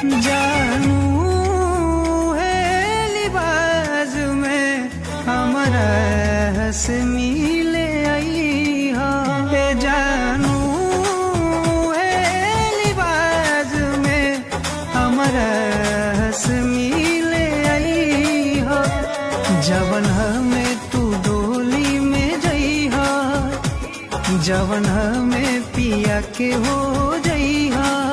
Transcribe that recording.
जानू है लिबास में हमारा हंस मिले आई हो। जानू है लिबास में हमारा हंस मिले आई हो। जवन हमें तू डोली में जई हो, जवन हमें पिया के हो जई हो।